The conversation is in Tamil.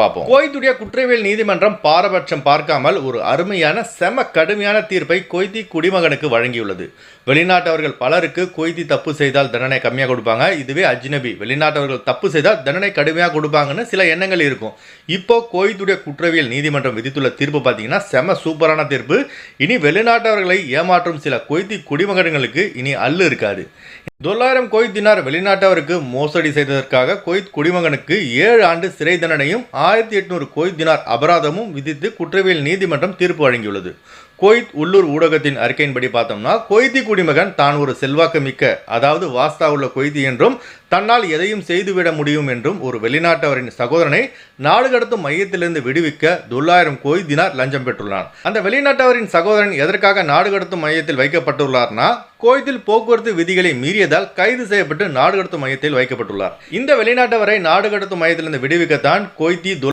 பார்ப்போம். குவைத்துடைய குற்றவியல் நீதிமன்றம் பாரபட்சம் பார்க்காமல் ஒரு அருமையான செம கடுமையான தீர்ப்பை குவைத்தி குடிமகனுக்கு வழங்கியுள்ளது. வெளிநாட்டவர்கள் பலருக்கு குவைத்தி தப்பு செய்தால் தண்டனை கம்மியாக கொடுப்பாங்க, இதுவே அஜ்னபி வெளிநாட்டவர்கள் தப்பு செய்தால் தண்டனை கடுமையாக கொடுப்பாங்கன்னு சில எண்ணங்கள் இருக்கும். இப்போ குவைத்துடைய குற்றவியல் நீதிமன்றம் விதித்துள்ள தீர்ப்பு பார்த்தீங்கன்னா செம சூப்பரான தீர்ப்பு. இனி வெளிநாட்டவர்களை ஏமாற்றும் சில குவைத்தி குடிமகன்களுக்கு இனி அல்லு இருக்காது. 9,000 குவைத் தினார் வெளிநாட்டவருக்கு மோசடி செய்ததற்காக குவைத் குடிமகனுக்கு 7 ஆண்டு சிறை தண்டனையும் 1,800 குவைத் தினார் அபராதமும் விதித்து குற்றவியல் நீதிமன்றம் தீர்ப்பு வழங்கியுள்ளது. குவைத் உள்ளூர் ஊடகத்தின் அறிக்கையின்படி பார்த்தோம்னா, குவைத்தி குடிமகன் தான் ஒரு செல்வாக்கு மிக்க, அதாவது வாஸ்தா உள்ள குவைத்தி என்றும் தன்னால் எதையும் செய்துவிட முடியும் என்றும் ஒரு வெளிநாட்டவரின் சகோதரனை நாடு கடத்தும் மையத்திலிருந்து விடுவிக்க 9,000 குவைத் தினார் லஞ்சம் பெற்றுள்ளார். அந்த வெளிநாட்டவரின் சகோதரன் எதற்காக நாடு கடத்தும் மையத்தில் வைக்கப்பட்டுள்ளார்னா, குவைத்தில் போக்குவரத்து விதிகளை மீறியதால் கைது செய்யப்பட்டு நாடு கடத்தும் மையத்தில் வைக்கப்பட்டுள்ளார். இந்த வெளிநாட்டவரை நாடு கடத்தும் மையத்திலிருந்து விடுவிக்கத்தான் குவைத்தி